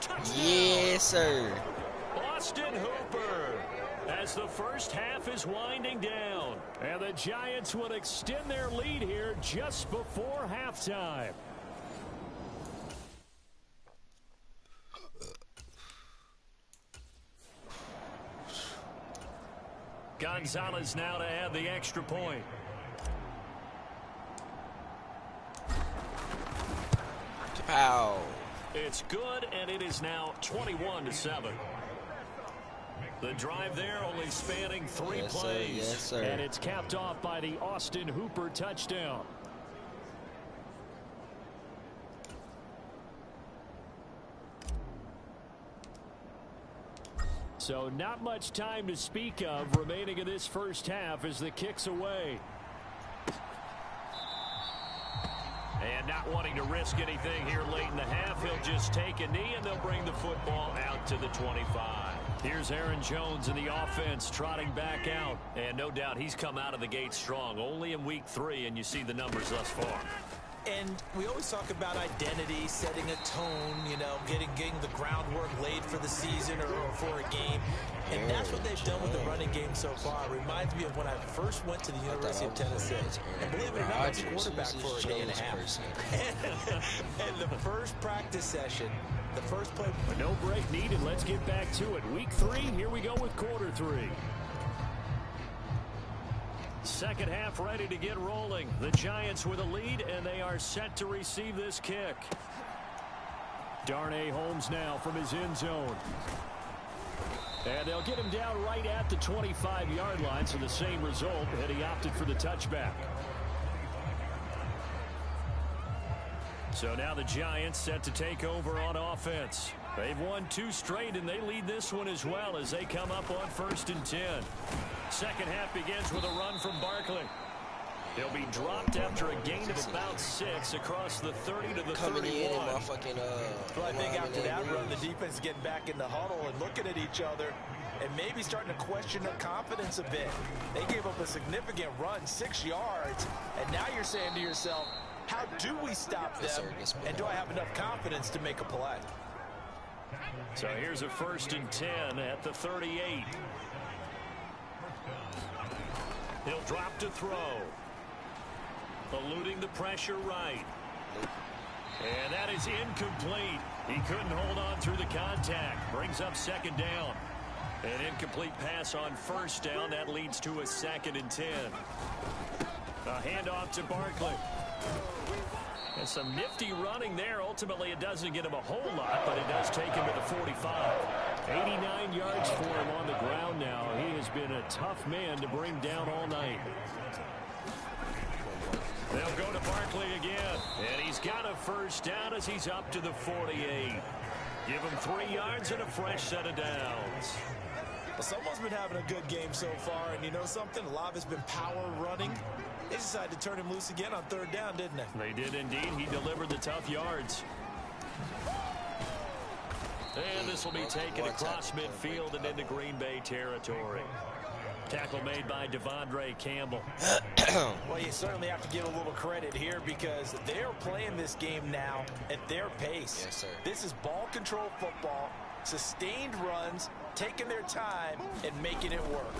Touchdown. Yes, sir. Austin Hooper, as the first half is winding down. And the Giants will extend their lead here just before halftime. Gonzalez now to add the extra point. Pow. It's good, and it is now 21-7. The drive there only spanning 3 Yes, plays. sir. Yes, sir. And it's capped off by the Austin Hooper touchdown. So not much time to speak of remaining in this first half as the kick's away. And not wanting to risk anything here late in the half, he'll just take a knee and they'll bring the football out to the 25. Here's Aaron Jones in the offense trotting back out. And no doubt he's come out of the gate strong. Only in week 3, and you see the numbers thus far. And we always talk about identity, setting a tone, you know, getting the groundwork laid for the season or for a game. And that's what they've done with the running game so far. It reminds me of when I first went to the University of Tennessee. And believe it or not, I was a quarterback for a day and a half. And the first practice session, the first play. No break needed. Let's get back to it. Week 3, here we go with quarter 3. Second half ready to get rolling. The Giants with a lead, and they are set to receive this kick. Darnay Holmes now from his end zone. And they'll get him down right at the 25-yard line, so the same result, and he opted for the touchback. So now the Giants set to take over on offense. They've won 2 straight, and they lead this one as well as they come up on 1st and 10. Second half begins with a run from Barkley. He'll be dropped after a gain of about 6 across the 30 to the 31. Coming in and my fucking, Well, I think after that run, the defense is getting back in the huddle and looking at each other and maybe starting to question their confidence a bit. They gave up a significant run, 6 yards, and now you're saying to yourself, how do we stop them, and do I have enough confidence to make a play? So here's a 1st and 10 at the 38. He'll drop to throw. Eluding the pressure right. And that is incomplete. He couldn't hold on through the contact. Brings up 2nd down. An incomplete pass on 1st down. That leads to a 2nd and 10. A handoff to Barkley. And some nifty running there. Ultimately, it doesn't get him a whole lot, but it does take him to the 45. 89 yards for him on the ground now. He has been a tough man to bring down all night. They'll go to Barkley again. And he's got a 1st down as he's up to the 48. Give him 3 yards and a fresh set of downs. Well, someone's been having a good game so far, and you know something? A lot of it's been power running. They decided to turn him loose again on 3rd down, didn't they? They did indeed. He delivered the tough yards. And this will be taken across midfield and into Green Bay territory. Tackle made by Devondre Campbell. Well, you certainly have to give a little credit here because they're playing this game now at their pace. Yes, sir. This is ball control football, sustained runs, taking their time, and making it work.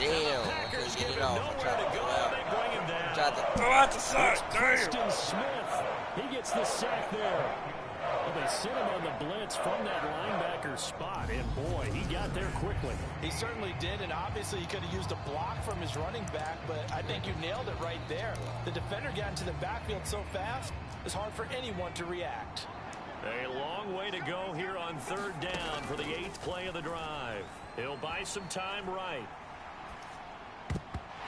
Damn. Packers Get give it him off. nowhere to go. They bring him down. Tried to throw out the side. It's Preston Smith. He gets the sack there. Well, they sent him on the blitz from that linebacker spot, and boy, he got there quickly. He certainly did, and obviously he could have used a block from his running back, but I think you nailed it right there. The defender got into the backfield so fast, it's hard for anyone to react. A long way to go here on 3rd down for the 8th play of the drive. He'll buy some time right.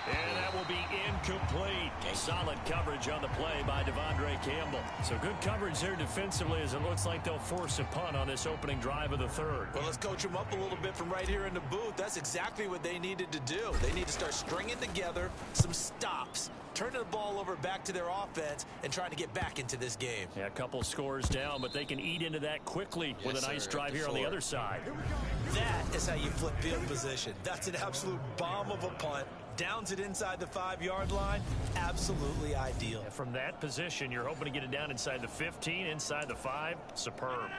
And that will be incomplete. Solid coverage on the play by Devondre Campbell. So good coverage there defensively as it looks like they'll force a punt on this opening drive of the third. Well, let's coach them up a little bit from right here in the booth. That's exactly what they needed to do. They need to start stringing together some stops, turning the ball over back to their offense, and trying to get back into this game. Yeah, a couple scores down, but they can eat into that quickly with a nice drive here on the other side. That is how you flip field position. That's an absolute bomb of a punt. Downs it inside the 5-yard line. Absolutely ideal. And from that position, you're hoping to get it down inside the 15, inside the 5. Superb.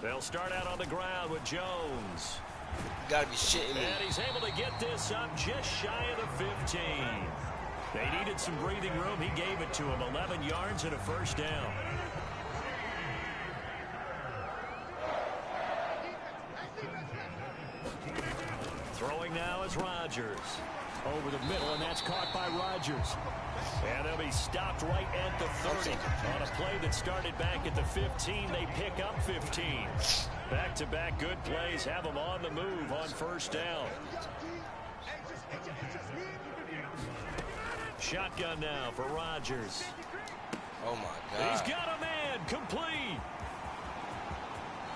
They'll start out on the ground with Jones. You gotta be shitting me. And he's able to get this up just shy of the 15. They needed some breathing room. He gave it to him. 11 yards and a first down. Throwing now is Rodgers. Over the middle, and that's caught by Rodgers. And they'll be stopped right at the 30. On a play that started back at the 15, they pick up 15. Back-to-back good plays have them on the move on first down. Shotgun now for Rodgers. Oh, my God. He's got a man. Complete.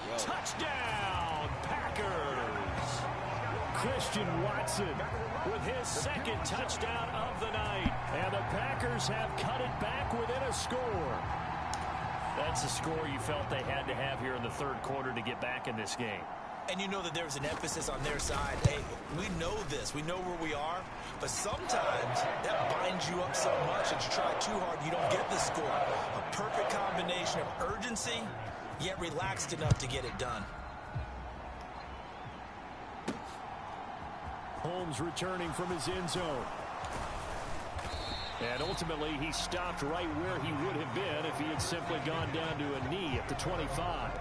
Yo. Touchdown, Packers. Christian Watson with his second touchdown of the night. And the Packers have cut it back within a score. That's a score you felt they had to have here in the third quarter to get back in this game. And you know that there's an emphasis on their side. Hey, we know this. We know where we are. But sometimes that binds you up so much that you try too hard, you don't get the score. A perfect combination of urgency, yet relaxed enough to get it done. Holmes returning from his end zone. And ultimately, he stopped right where he would have been if he had simply gone down to a knee at the 25.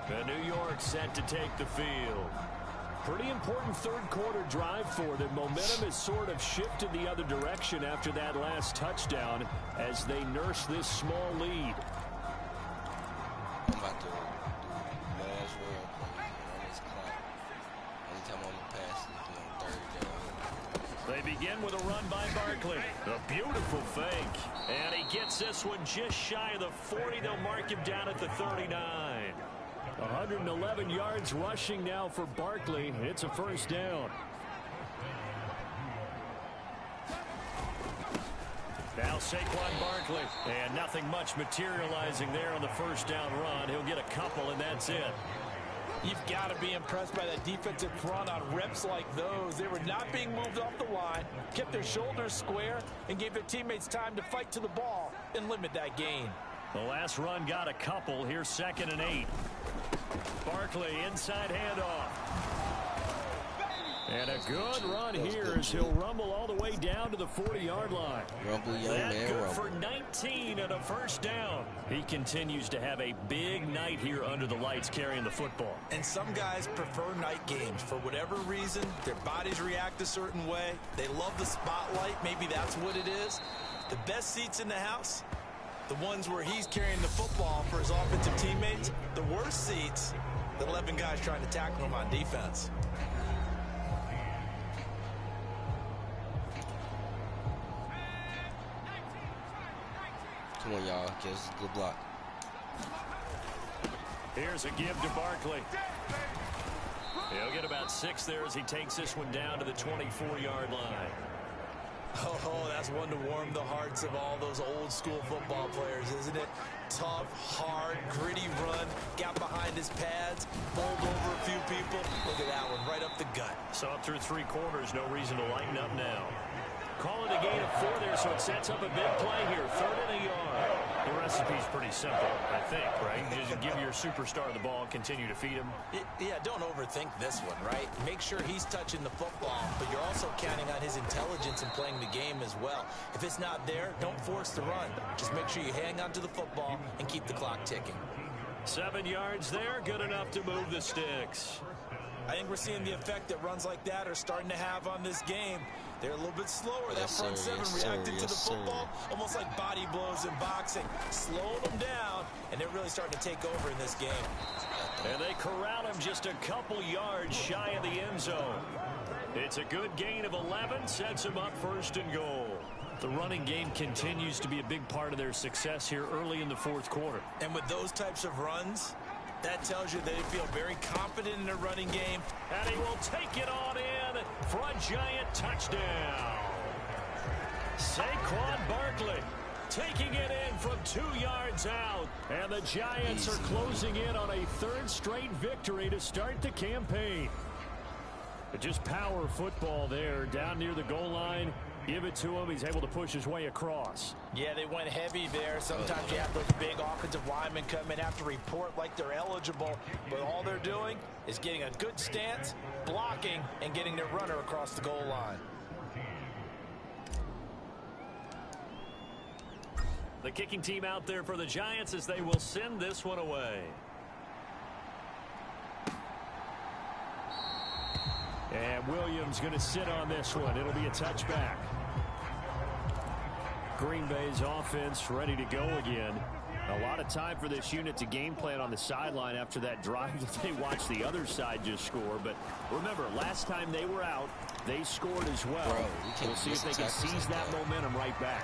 The New York set to take the field. Pretty important third quarter drive for them. Momentum has sort of shifted the other direction after that last touchdown as they nurse this small lead. I'm about to do last roll on this clock. Anytime I'm going to pass it on third down. They begin with a run by Barkley. A beautiful fake. And he gets this one just shy of the 40. They'll mark him down at the 39. 111 yards rushing now for Barkley. It's a first down. Now Saquon Barkley. And nothing much materializing there on the first down run. He'll get a couple, and that's it. You've got to be impressed by that defensive front on reps like those. They were not being moved off the line, kept their shoulders square, and gave their teammates time to fight to the ball and limit that gain. The last run got a couple. Here's 2nd and 8. Barkley inside handoff. And a good run here as he'll rumble all the way down to the 40-yard line. Rumble, young That man, good rumble. for 19 and a first down. He continues to have a big night here under the lights carrying the football. And some guys prefer night games. For whatever reason, their bodies react a certain way. They love the spotlight. Maybe that's what it is. The best seats in the house, the ones where he's carrying the football for his offensive teammates. The worst seats, the 11 guys trying to tackle him on defense. Come on, y'all. Give us a good block. Here's a give to Barkley. He'll get about 6 there as he takes this one down to the 24-yard line. Oh, that's one to warm the hearts of all those old school football players, isn't it? Tough, hard, gritty run, got behind his pads, bowled over a few people. Look at that one, right up the gut. So up through 3 quarters, no reason to lighten up now. Call it a gain of 4 there, so it sets up a big play here. 3rd and a yard. The recipe's pretty simple, I think, right? Just give your superstar the ball, continue to feed him. Yeah, don't overthink this one, right? Make sure he's touching the football, but you're also counting on his intelligence in playing the game as well. If it's not there, don't force the run. Just make sure you hang on to the football and keep the clock ticking. 7 yards there, good enough to move the sticks. I think we're seeing the effect that runs like that are starting to have on this game. They're a little bit slower. That front seven reacting to the football, almost like body blows in boxing, slowing them down, and they're really starting to take over in this game. And they corral him just a couple yards shy of the end zone. It's a good gain of 11, sets him up 1st and goal. The running game continues to be a big part of their success here early in the 4th quarter. And with those types of runs, that tells you they feel very confident in their running game. And he will take it on in for a giant touchdown. Saquon Barkley taking it in from 2 yards out. And the Giants are closing in on a 3rd straight victory to start the campaign. But just power football there down near the goal line. Give it to him. He's able to push his way across. Yeah, they went heavy there. Sometimes you have those big offensive linemen come in, have to report like they're eligible. But all they're doing is getting a good stance, blocking, and getting their runner across the goal line. The kicking team out there for the Giants as they will send this one away. And Williams going to sit on this one. It'll be a touchback. Green Bay's offense ready to go again. A lot of time for this unit to game plan on the sideline after that drive that they watched the other side just score. But remember, last time they were out, they scored as well. We'll see if they can seize that momentum right back.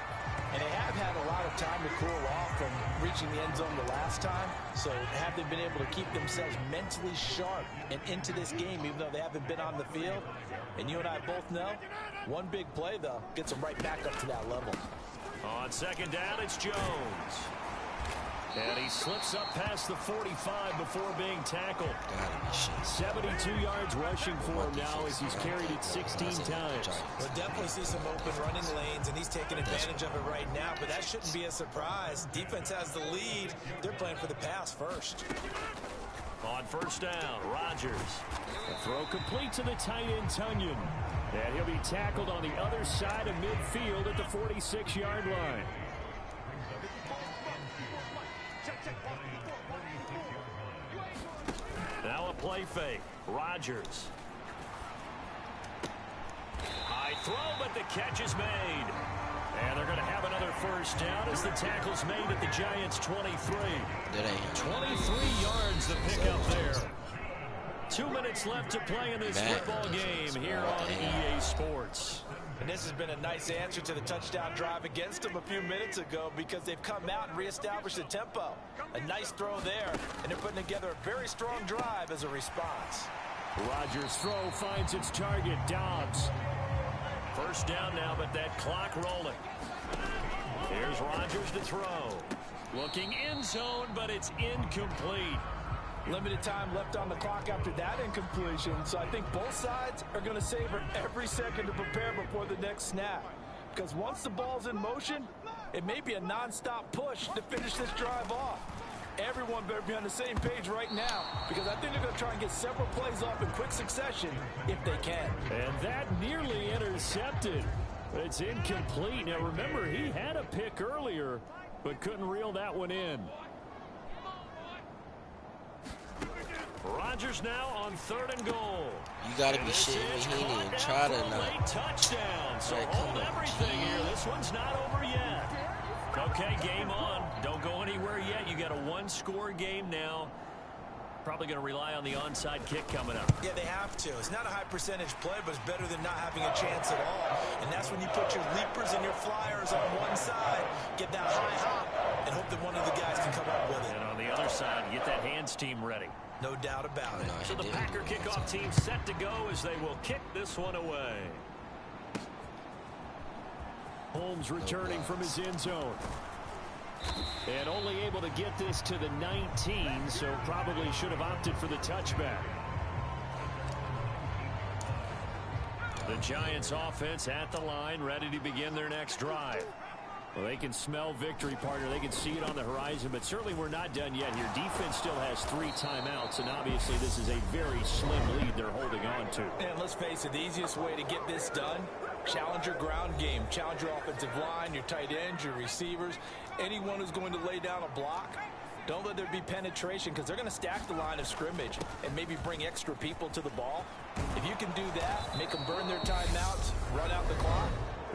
And they have had a lot of time to cool off from reaching the end zone the last time. So have they been able to keep themselves mentally sharp and into this game, even though they haven't been on the field? And you and I both know, one big play, though, gets them right back up to that level. On 2nd down, it's Jones. And he slips up past the 45 before being tackled. 72 yards rushing for him now as he's carried it 16 times. We'll definitely see some open running lanes, and he's taking advantage of it right now, but that shouldn't be a surprise. Defense has the lead. They're playing for the pass first. On 1st down, Rodgers. The throw complete to the tight end, Tunyon. And he'll be tackled on the other side of midfield at the 46-yard line. Now a play fake. Rodgers. High throw, but the catch is made. And they're going to have another 1st down as the tackle's made at the Giants' 23. 23 yards the pickup there. 2 minutes left to play in this football game here on EA Sports. And this has been a nice answer to the touchdown drive against them a few minutes ago because they've come out and reestablished the tempo. A nice throw there, and they're putting together a very strong drive as a response. Rodgers' throw finds its target, Dobbs. 1st down now, but that clock rolling. Here's Rodgers to throw. Looking end zone, but it's incomplete. Limited time left on the clock after that incompletion, so I think both sides are going to savor every second to prepare before the next snap. Because once the ball's in motion, it may be a non-stop push to finish this drive off. Everyone better be on the same page right now, because I think they're going to try and get several plays off in quick succession if they can. And that nearly intercepted. But it's incomplete. Now remember, he had a pick earlier, but couldn't reel that one in. Rodgers now on 3rd and goal. You got to be shitting me. He didn't even try to not. Touchdown. So hold everything here. This one's not over yet. Okay, game on. Don't go anywhere yet. You got a 1-score game now. Probably going to rely on the onside kick coming up. Yeah, they have to. It's not a high percentage play, but it's better than not having a chance at all. And that's when you put your leapers and your flyers on one side, get that high hop, and hope that one of the guys can come up with it. And on the other side, get that hands team ready. No doubt about it. So the Packer kickoff team set to go as they will kick this one away. Holmes returning from his end zone. And only able to get this to the 19, so probably should have opted for the touchback. The Giants offense at the line, ready to begin their next drive. Well, they can smell victory, partner. They can see it on the horizon, but certainly we're not done yet here. Defense still has 3 timeouts, and obviously this is a very slim lead they're holding on to. And let's face it, the easiest way to get this done, challenge your ground game. Challenge your offensive line, your tight ends, your receivers, anyone who's going to lay down a block. Don't let there be penetration because they're going to stack the line of scrimmage and maybe bring extra people to the ball. If you can do that, make them burn their timeouts, run out the clock,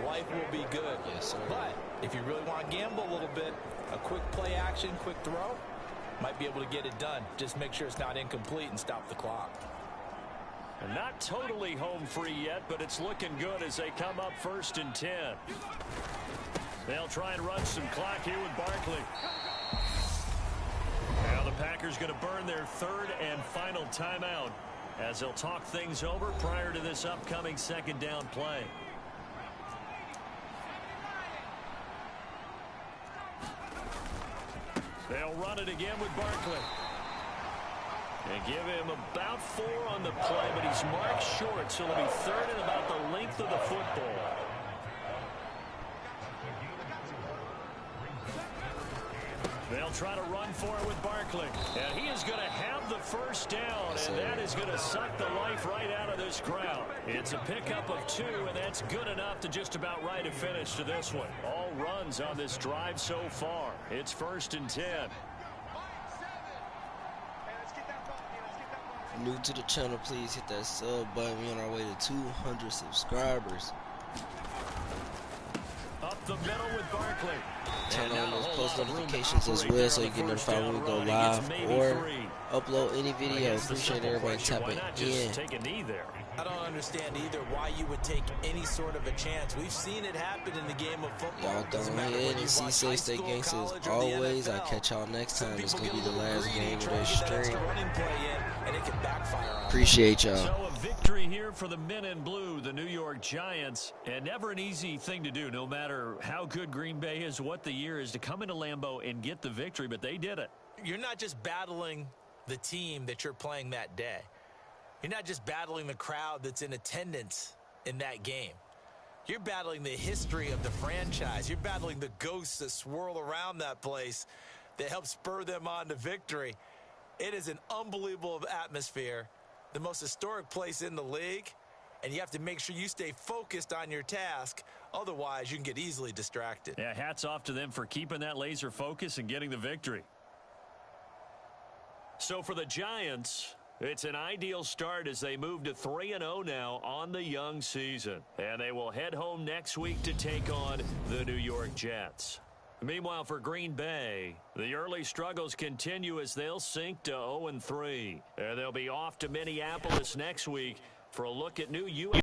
life will be good. Yes, sir. But if you really want to gamble a little bit, a quick play action, quick throw, might be able to get it done. Just make sure it's not incomplete and stop the clock. And not totally home free yet, but it's looking good as they come up 1st and 10. They'll try and run some clock here with Barkley. Now the Packers going to burn their 3rd and final timeout as they'll talk things over prior to this upcoming 2nd down play. They'll run it again with Barkley. And give him about 4 on the play, but he's marked short, so it'll be 3rd and about the length of the football. They'll try to run for it with Barkley. And he is going to have the 1st down, and that is going to suck the life right out of this crowd. It's a pickup of 2, and that's good enough to just about write a finish to this one. All runs on this drive so far. It's 1st and 10. New to the channel, please hit that sub button. We're on our way to 200 subscribers. Up the middle with Barkley. Turn on those post notifications as well so you get notified when we go live or upload any video. Appreciate everybody tapping in. Take a knee there. I don't understand either why you would take any sort of a chance. We've seen it happen in the game of football. Y'all go ahead and see Safe State Gangsta as always. I'll catch y'all next time. It's going to be the last game of this stream. Appreciate y'all. So a victory here for the men in blue, the New York Giants. And never an easy thing to do, no matter how good Green Bay is, what the year is, to come into Lambeau and get the victory. But they did it. You're not just battling the team that you're playing that day. You're not just battling the crowd that's in attendance in that game. You're battling the history of the franchise. You're battling the ghosts that swirl around that place that help spur them on to victory. It is an unbelievable atmosphere, the most historic place in the league, and you have to make sure you stay focused on your task. Otherwise, you can get easily distracted. Yeah, hats off to them for keeping that laser focus and getting the victory. So for the Giants, it's an ideal start as they move to 3-0 now on the young season. And they will head home next week to take on the New York Jets. Meanwhile, for Green Bay, the early struggles continue as they'll sink to 0-3. And they'll be off to Minneapolis next week for a look at new